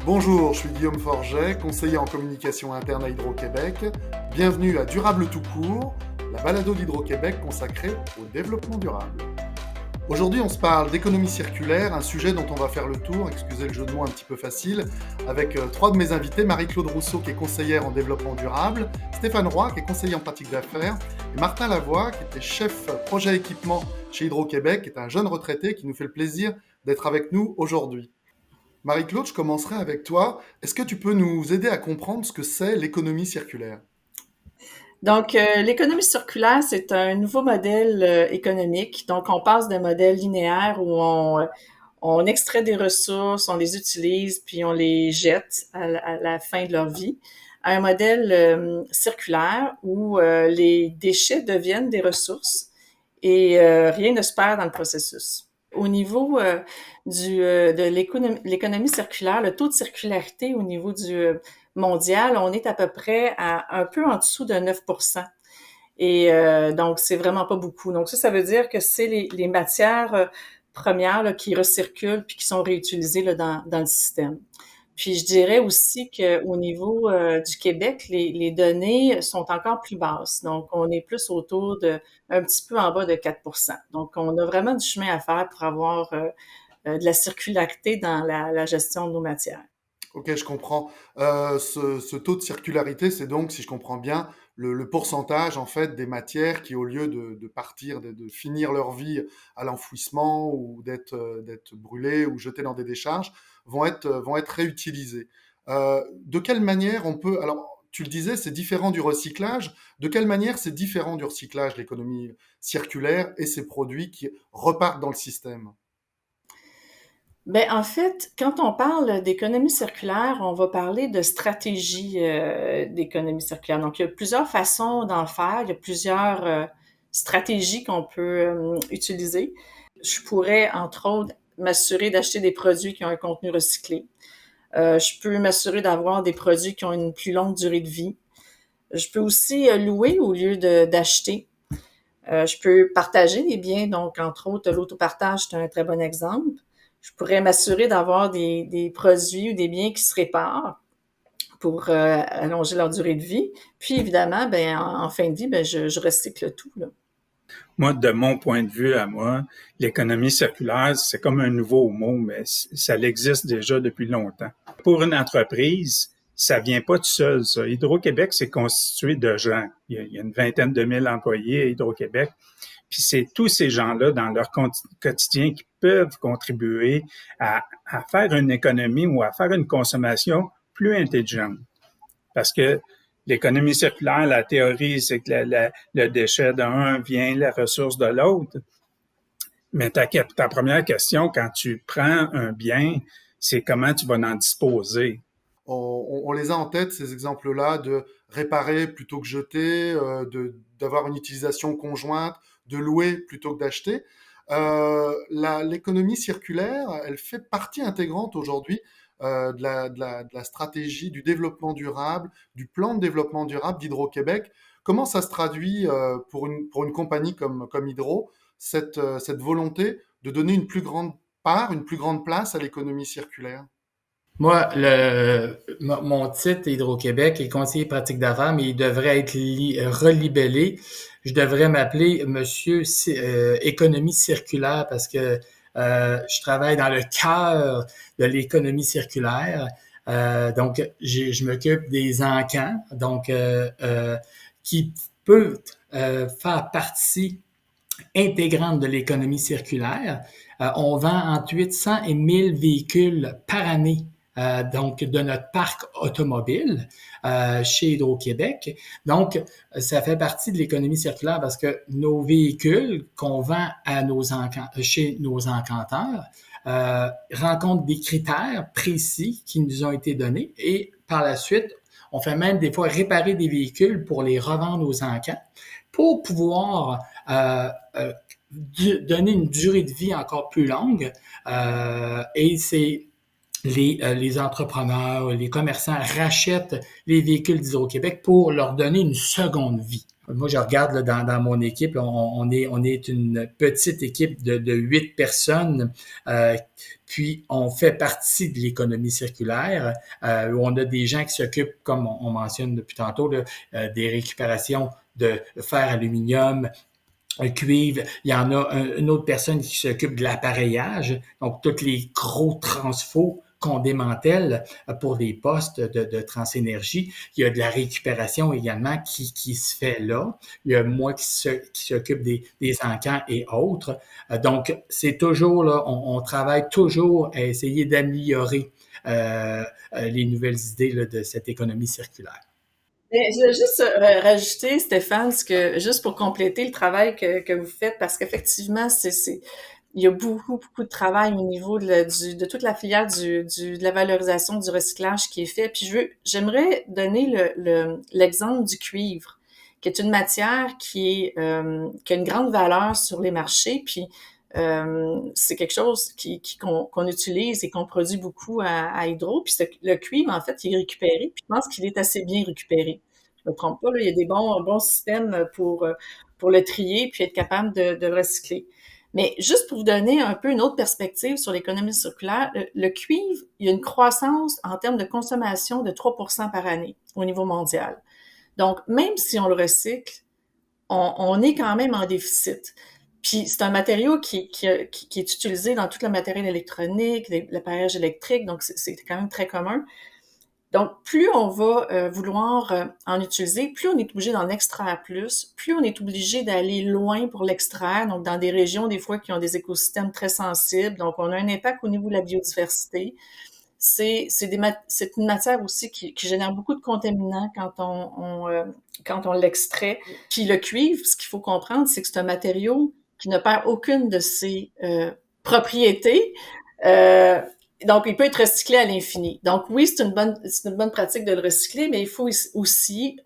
Bonjour, je suis Guillaume Forget, conseiller en communication interne à Hydro-Québec. Bienvenue à Durable tout court, la balado d'Hydro-Québec consacrée au développement durable. Aujourd'hui, on se parle d'économie circulaire, un sujet dont on va faire le tour, excusez le jeu de mots un petit peu facile, avec trois de mes invités, Marie-Claude Rousseau qui est conseillère en développement durable, Stéphane Roy qui est conseiller en pratique d'affaires, et Martin Lavoie qui était chef projet équipement chez Hydro-Québec, qui est un jeune retraité qui nous fait le plaisir d'être avec nous aujourd'hui. Marie-Claude, je commencerai avec toi. Est-ce que tu peux nous aider à comprendre ce que c'est l'économie circulaire? L'économie circulaire, c'est un nouveau modèle économique. Donc, on passe d'un modèle linéaire où on extrait des ressources, on les utilise, puis on les jette à la fin de leur vie, à un modèle circulaire où les déchets deviennent des ressources et rien ne se perd dans le processus. Au niveau de l'économie circulaire, le taux de circularité au niveau du mondial, on est à peu près à un peu en dessous de 9%. Et donc, c'est vraiment pas beaucoup. Donc, ça veut dire que c'est les matières premières là, qui recirculent puis qui sont réutilisées là, dans le système. Puis, je dirais aussi qu'au niveau du Québec, les données sont encore plus basses. Donc, on est plus autour de un petit peu en bas de 4%. Donc, on a vraiment du chemin à faire pour avoir de la circularité dans la gestion de nos matières. Ok, je comprends. Ce taux de circularité, c'est donc, si je comprends bien, le pourcentage en fait des matières qui, au lieu de partir, de finir leur vie à l'enfouissement ou d'être brûlées ou jetées dans des décharges, vont être réutilisées. De quelle manière on peut... Alors, tu le disais, c'est différent du recyclage. De quelle manière c'est différent du recyclage, l'économie circulaire et ces produits qui repartent dans le système? Ben, en fait, quand on parle d'économie circulaire, on va parler de stratégie d'économie circulaire. Donc, il y a plusieurs façons d'en faire. Il y a plusieurs stratégies qu'on peut utiliser. Je pourrais, entre autres, m'assurer d'acheter des produits qui ont un contenu recyclé. Je peux m'assurer d'avoir des produits qui ont une plus longue durée de vie. Je peux aussi louer au lieu d'acheter. Je peux partager des biens, donc entre autres, l'autopartage, c'est un très bon exemple. Je pourrais m'assurer d'avoir des produits ou des biens qui se réparent pour allonger leur durée de vie. Puis évidemment, ben en fin de vie, ben je recycle tout, là. Moi, de mon point de vue à moi, l'économie circulaire, c'est comme un nouveau mot, mais ça existe déjà depuis longtemps. Pour une entreprise, ça vient pas tout seul, ça. Hydro-Québec, c'est constitué de gens. Il y a une vingtaine de mille employés à Hydro-Québec. Puis c'est tous ces gens-là, dans leur quotidien, qui peuvent contribuer à faire une économie ou à faire une consommation plus intelligente. Parce que l'économie circulaire, la théorie, c'est que le déchet d'un vient la ressource de l'autre. Mais ta première question, quand tu prends un bien, c'est comment tu vas en disposer. On les a en tête, ces exemples-là, de réparer plutôt que jeter, d'avoir une utilisation conjointe, de louer plutôt que d'acheter. L'économie circulaire, elle fait partie intégrante aujourd'hui de la stratégie du développement durable, du plan de développement durable d'Hydro-Québec. Comment ça se traduit pour une compagnie comme Hydro, cette volonté de donner une plus grande part, une plus grande place à l'économie circulaire? Moi, mon titre Hydro-Québec est conseiller pratique d'affaires, mais il devrait être relibellé. Je devrais m'appeler Monsieur Économie circulaire parce que je travaille dans le cœur de l'économie circulaire. Donc, je m'occupe des encans, donc qui peut faire partie intégrante de l'économie circulaire. On vend entre 800 et 1000 véhicules par année donc de notre parc automobile chez Hydro-Québec. Donc, ça fait partie de l'économie circulaire parce que nos véhicules qu'on vend à chez nos encanteurs rencontrent des critères précis qui nous ont été donnés et par la suite, on fait même des fois réparer des véhicules pour les revendre aux encans pour pouvoir donner une durée de vie encore plus longue. Et c'est les entrepreneurs, les commerçants rachètent les véhicules d'Hydro-Québec pour leur donner une seconde vie. Moi, je regarde là, dans mon équipe, là, on est une petite équipe de 8 personnes, puis on fait partie de l'économie circulaire, où on a des gens qui s'occupent, comme on mentionne depuis tantôt, là, des récupérations de fer, aluminium, cuivre. Il y en a une autre personne qui s'occupe de l'appareillage, donc tous les gros transfos qu'on démantèle pour des postes de Transénergie. Il y a de la récupération également qui se fait là. Il y a moi qui s'occupe des encans et autres. Donc, c'est toujours là, on travaille toujours à essayer d'améliorer les nouvelles idées là, de cette économie circulaire. Mais je veux juste rajouter, Stéphane, juste pour compléter le travail que vous faites, parce qu'effectivement, il y a beaucoup de travail au niveau de toute la filière de la valorisation du recyclage qui est fait. Puis j'aimerais donner l'exemple du cuivre, qui est une matière qui a une grande valeur sur les marchés. Puis c'est quelque chose qu'on utilise et qu'on produit beaucoup à Hydro. Puis le cuivre, en fait, il est récupéré. Puis je pense qu'il est assez bien récupéré. Je me trompe pas, là, il y a des bons systèmes pour le trier puis être capable de le recycler. Mais juste pour vous donner un peu une autre perspective sur l'économie circulaire, le cuivre, il y a une croissance en termes de consommation de 3% par année au niveau mondial. Donc, même si on le recycle, on est quand même en déficit. Puis c'est un matériau qui est utilisé dans tout le matériel électronique, l'appareillage électrique, donc c'est quand même très commun. Donc, plus on va vouloir en utiliser, plus on est obligé d'en extraire plus on est obligé d'aller loin pour l'extraire, donc dans des régions des fois qui ont des écosystèmes très sensibles, donc on a un impact au niveau de la biodiversité. C'est une matière aussi qui génère beaucoup de contaminants quand on l'extrait. Puis le cuivre, ce qu'il faut comprendre, c'est que c'est un matériau qui ne perd aucune de ses propriétés. Donc, il peut être recyclé à l'infini. Donc, oui, c'est une bonne pratique de le recycler, mais il faut aussi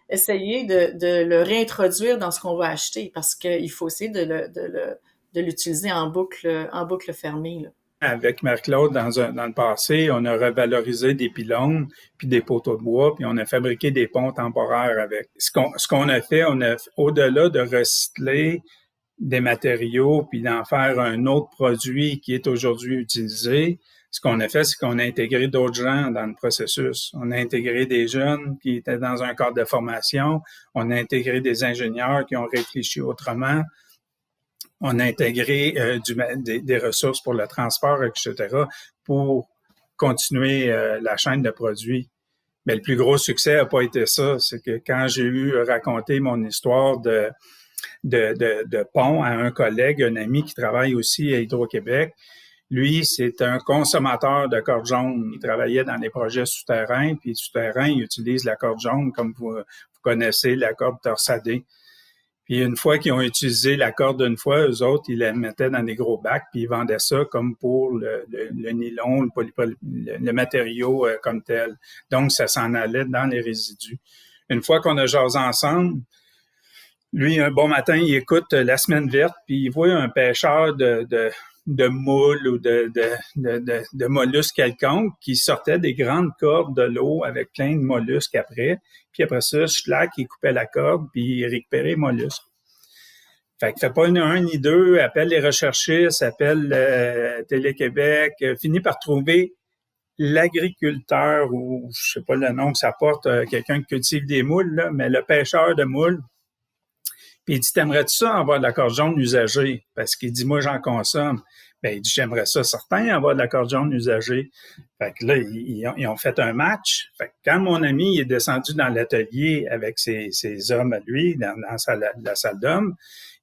essayer de le réintroduire dans ce qu'on va acheter parce qu'il faut essayer de l'utiliser en boucle fermée, là. Avec Marc-Claude, dans le passé, on a revalorisé des pylônes puis des poteaux de bois, puis on a fabriqué des ponts temporaires avec. Ce qu'on a fait, au-delà de recycler des matériaux puis d'en faire un autre produit qui est aujourd'hui utilisé, ce qu'on a fait, c'est qu'on a intégré d'autres gens dans le processus. On a intégré des jeunes qui étaient dans un cadre de formation, on a intégré des ingénieurs qui ont réfléchi autrement. On a intégré des ressources pour le transport, etc., pour continuer la chaîne de produits. Mais le plus gros succès n'a pas été ça. C'est que quand j'ai eu raconté mon histoire de pont à un collègue, un ami qui travaille aussi à Hydro-Québec, lui, c'est un consommateur de corde jaune. Il travaillait dans les projets souterrains, puis souterrains, il utilise la corde jaune comme vous connaissez la corde torsadée. Puis une fois qu'ils ont utilisé la corde une fois, eux autres, ils la mettaient dans des gros bacs, puis ils vendaient ça comme pour le nylon, le matériau comme tel. Donc, ça s'en allait dans les résidus. Une fois qu'on a jasé ensemble, lui, un bon matin, il écoute La Semaine verte, puis il voit un pêcheur de moules ou de mollusques quelconques qui sortait des grandes cordes de l'eau avec plein de mollusques après. Puis après ça, schlac, il coupait la corde, puis il récupérait les mollusques. Fait que fait pas un ni deux, appelle les recherchistes, appelle Télé-Québec, finit par trouver l'agriculteur, ou je sais pas le nom que ça porte, quelqu'un qui cultive des moules, là, mais le pêcheur de moules. Puis il dit, t'aimerais-tu ça avoir de la corde jaune usagée? Parce qu'il dit, moi, j'en consomme. Ben, il dit, j'aimerais ça certain avoir de la corde jaune usagée. Fait que là, ils ont fait un match. Fait que quand mon ami est descendu dans l'atelier avec ses hommes à lui, dans la salle d'hommes,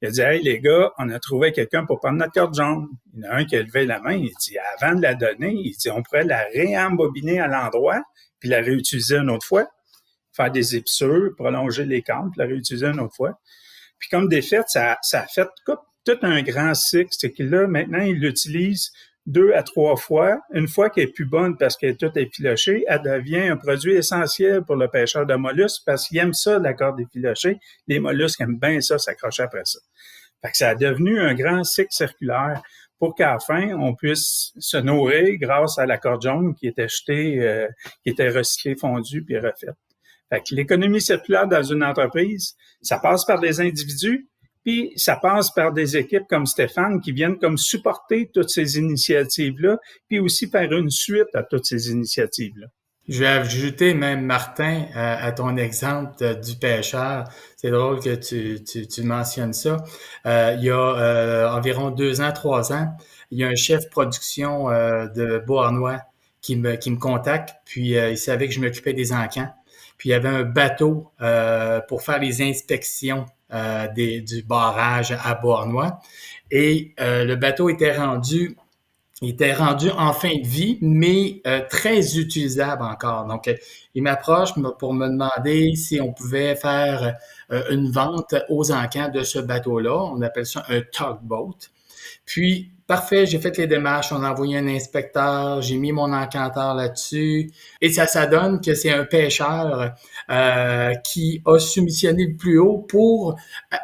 il a dit, hey, les gars, on a trouvé quelqu'un pour prendre notre corde jaune. Il y en a un qui a levé la main. Il dit, avant de la donner, il dit, on pourrait la réembobiner à l'endroit puis la réutiliser une autre fois, faire des épissures, prolonger les câbles, puis la réutiliser une autre fois. Puis comme défaite, ça a fait tout un grand cycle. C'est que là, maintenant, ils l'utilisent 2 à 3 fois. Une fois qu'elle est plus bonne parce qu'elle est toute effilochée, elle devient un produit essentiel pour le pêcheur de mollusques parce qu'il aime ça, la corde effilochée. Les mollusques aiment bien ça, s'accrocher après ça. Fait que ça a devenu un grand cycle circulaire pour qu'à la fin, on puisse se nourrir grâce à la corde jaune qui était jetée, qui était recyclée, fondue puis refaite. Fait que l'économie circulaire dans une entreprise, ça passe par des individus, puis ça passe par des équipes comme Stéphane qui viennent comme supporter toutes ces initiatives-là, puis aussi faire une suite à toutes ces initiatives-là. Je vais ajouter même, Martin, à ton exemple du pêcheur. C'est drôle que tu mentionnes ça. Il y a environ 2 ans, 3 ans, il y a un chef production de Beauharnois qui me contacte, puis il savait que je m'occupais des encans. Puis il y avait un bateau pour faire les inspections du barrage à Beauharnois. Et le bateau était rendu en fin de vie, mais très utilisable encore. Donc, il m'approche pour me demander si on pouvait faire une vente aux encans de ce bateau-là. On appelle ça un tugboat. Puis, parfait, j'ai fait les démarches, on a envoyé un inspecteur, j'ai mis mon encanteur là-dessus. Et ça donne que c'est un pêcheur qui a soumissionné le plus haut pour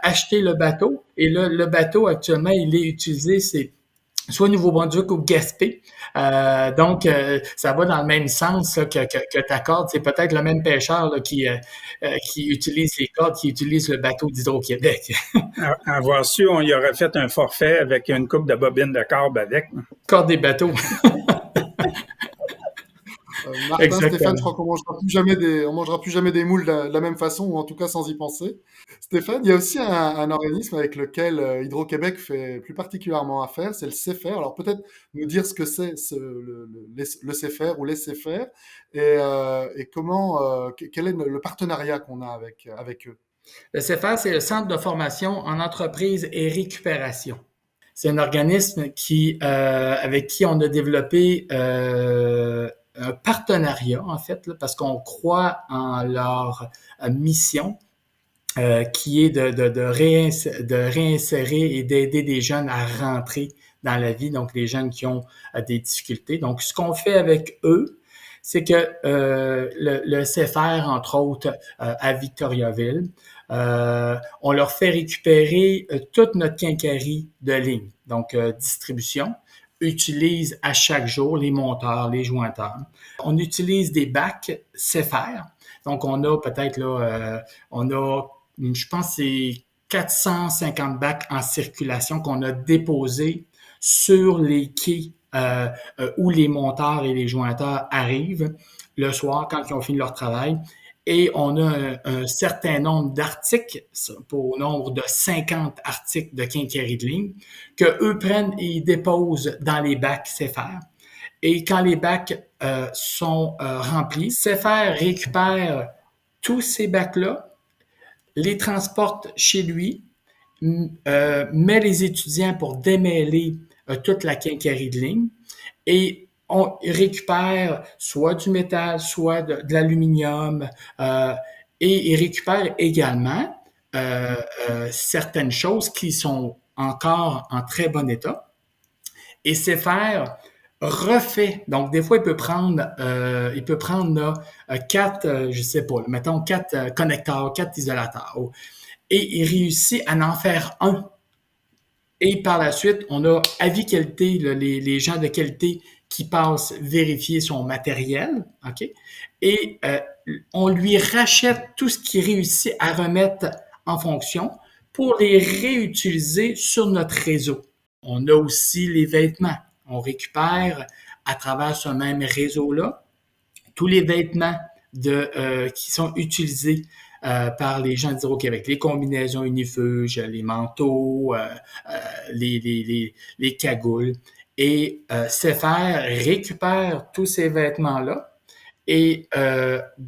acheter le bateau. Et là, le bateau, actuellement, il est utilisé, c'est soit Nouveau-Brunswick ou Gaspé. Donc, ça va dans le même sens là, que ta corde. C'est peut-être le même pêcheur là, qui utilise les cordes, qui utilise le bateau d'Hydro-Québec. Avoir su, on y aurait fait un forfait avec une coupe de bobines de corbe avec. Corde des bateaux. Martin, Exactement. Stéphane, je crois qu'on mangera plus jamais des moules de la même façon, ou en tout cas sans y penser. Stéphane, il y a aussi un organisme avec lequel Hydro-Québec fait plus particulièrement affaire, c'est le CEFER. Alors peut-être nous dire ce que c'est le CEFER ou les CEFER et quel est le partenariat qu'on a avec eux. Le CFR, c'est le Centre de formation en entreprise et récupération. C'est un organisme avec qui on a développé un partenariat, en fait, là, parce qu'on croit en leur mission qui est de réinsérer et d'aider des jeunes à rentrer dans la vie, donc les jeunes qui ont des difficultés. Donc, ce qu'on fait avec eux, c'est que le CFR, entre autres, à Victoriaville, on leur fait récupérer toute notre quincaillerie de ligne, donc distribution, utilise à chaque jour les monteurs, les jointeurs. On utilise des bacs CFR, donc on a peut-être là, je pense c'est 450 bacs en circulation qu'on a déposés sur les quais où les monteurs et les jointeurs arrivent le soir quand ils ont fini leur travail. Et on a un certain nombre d'articles, au nombre de 50 articles de quincaillerie de ligne, que eux prennent et déposent dans les bacs CFR. Et quand les bacs sont remplis, CFR récupère tous ces bacs-là, les transporte chez lui, met les étudiants pour démêler toute la quincaillerie de ligne et on récupère soit du métal, soit de l'aluminium et il récupère également certaines choses qui sont encore en très bon état. Et CFR refait. Donc, des fois, il peut prendre là, 4, je sais pas, mettons 4 connecteurs, 4 isolateurs. Et il réussit à en faire un. Et par la suite, on a avis qualité, là, les gens de qualité qui passent vérifier son matériel, OK? Et on lui rachète tout ce qu'il réussit à remettre en fonction pour les réutiliser sur notre réseau. On a aussi les vêtements. On récupère à travers ce même réseau-là tous les vêtements qui sont utilisés par les gens d'Hydro-Québec. Les combinaisons unifuges, les manteaux, les cagoules. Et CFR récupère tous ces vêtements-là et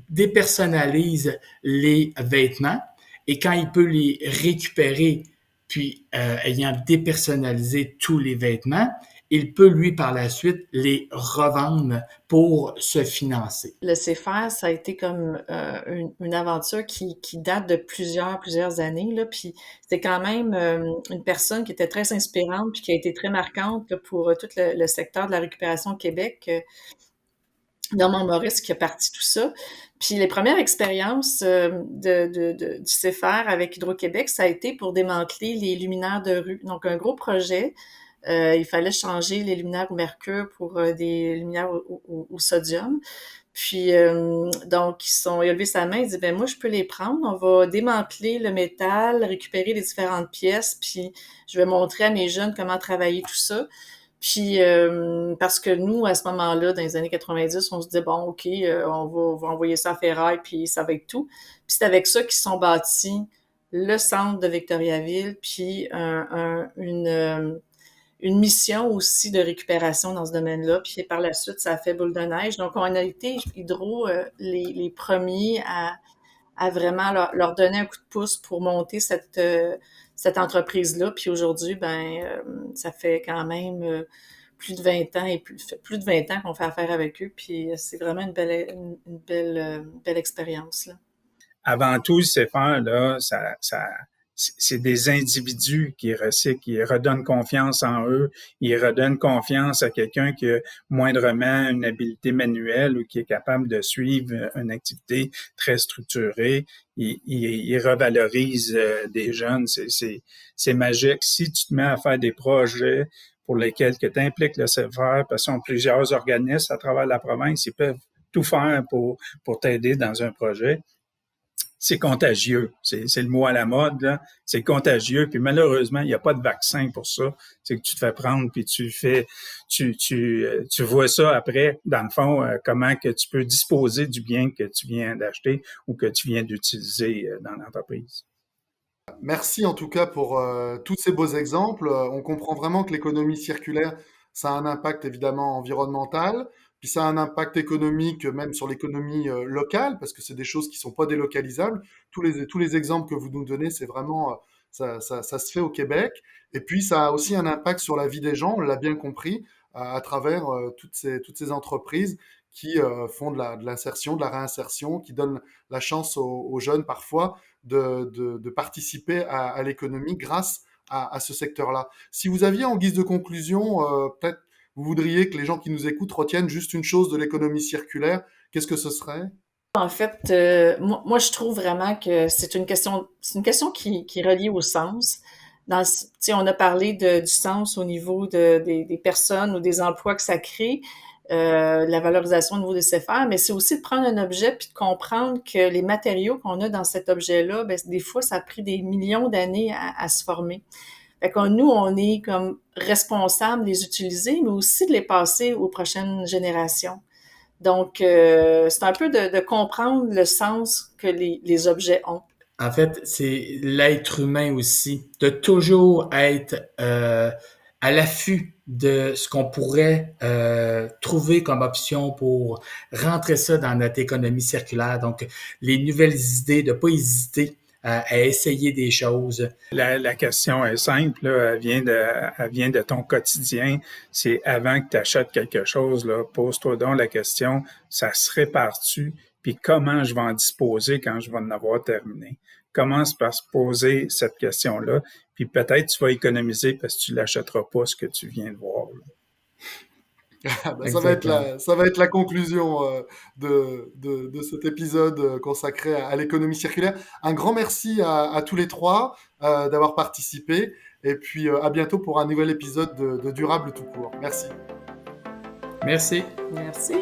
dépersonnalise les vêtements. Et quand il peut les récupérer, puis ayant dépersonnalisé tous les vêtements, il peut, lui, par la suite, les revendre pour se financer. Le CFR, ça a été comme une aventure qui date de plusieurs années, là, puis c'était quand même une personne qui était très inspirante puis qui a été très marquante là, pour tout le secteur de la récupération au Québec. Normand Maurice qui a parti tout ça. Puis les premières expériences du CFR avec Hydro-Québec, ça a été pour démanteler les luminaires de rue. Donc, un gros projet. Il fallait changer les luminaires au mercure pour des luminaires au sodium. Puis, donc, il a levé sa main, il dit, ben moi, je peux les prendre. On va démanteler le métal, récupérer les différentes pièces, puis je vais montrer à mes jeunes comment travailler tout ça. Puis, parce que nous, à ce moment-là, dans les années 90, on se disait, bon, OK, on va envoyer ça à Ferraille, puis ça va être tout. Puis c'est avec ça qu'ils sont bâtis le centre de Victoriaville, puis une mission aussi de récupération dans ce domaine-là. Puis par la suite, ça a fait boule de neige. Donc, on a été, Hydro, les premiers à vraiment leur donner un coup de pouce pour monter cette entreprise-là. Puis aujourd'hui, ça fait quand même plus de 20 ans plus de 20 ans qu'on fait affaire avec eux. Puis c'est vraiment une belle expérience, là. Avant tout, ces faire-là, c'est des individus qui recyclent, qui redonnent confiance en eux, ils redonnent confiance à quelqu'un qui a moindrement une habileté manuelle ou qui est capable de suivre une activité très structurée. Ils revalorisent des jeunes, c'est magique. Si tu te mets à faire des projets pour lesquels tu impliques le CFR, parce qu'ils ont plusieurs organismes à travers la province, ils peuvent tout faire pour t'aider dans un projet. C'est contagieux. C'est le mot à la mode, là. C'est contagieux. Puis malheureusement, il n'y a pas de vaccin pour ça. C'est que tu te fais prendre, puis tu vois ça après, dans le fond, comment que tu peux disposer du bien que tu viens d'acheter ou que tu viens d'utiliser dans l'entreprise. Merci en tout cas pour tous ces beaux exemples. On comprend vraiment que l'économie circulaire, ça a un impact évidemment environnemental, puis ça a un impact économique même sur l'économie locale, parce que c'est des choses qui sont pas délocalisables. Tous les exemples que vous nous donnez, c'est vraiment, ça se fait au Québec. Et puis ça a aussi un impact sur la vie des gens, on l'a bien compris, à travers toutes ces entreprises qui font de l'insertion, de la réinsertion, qui donnent la chance aux jeunes parfois de participer à l'économie grâce à ce secteur-là. Si vous aviez en guise de conclusion, peut-être vous voudriez que les gens qui nous écoutent retiennent juste une chose de l'économie circulaire, qu'est-ce que ce serait? En fait, moi, je trouve vraiment que c'est une question qui est reliée au sens. Tu sais, on a parlé du sens au niveau des personnes ou des emplois que ça crée, la valorisation au niveau des CFR, mais c'est aussi de prendre un objet puis de comprendre que les matériaux qu'on a dans cet objet-là, des fois, ça a pris des millions d'années à se former. Fait que nous, on est comme responsable de les utiliser, mais aussi de les passer aux prochaines générations. Donc, c'est un peu de comprendre le sens que les objets ont. En fait, c'est l'être humain aussi, de toujours être à l'affût de ce qu'on pourrait trouver comme option pour rentrer ça dans notre économie circulaire. Donc, les nouvelles idées, de pas hésiter à essayer des choses. La question est simple, là, elle vient de ton quotidien. C'est avant que tu achètes quelque chose, là, pose-toi donc la question, ça se répare-tu? Puis comment je vais en disposer quand je vais en avoir terminé? Commence par se poser cette question-là, puis peut-être tu vas économiser parce que tu l'achèteras pas ce que tu viens de voir, là. Ça va être la conclusion de cet épisode consacré à l'économie circulaire. Un grand merci à tous les trois d'avoir participé et puis à bientôt pour un nouvel épisode de Durable tout court. Merci. Merci. Merci.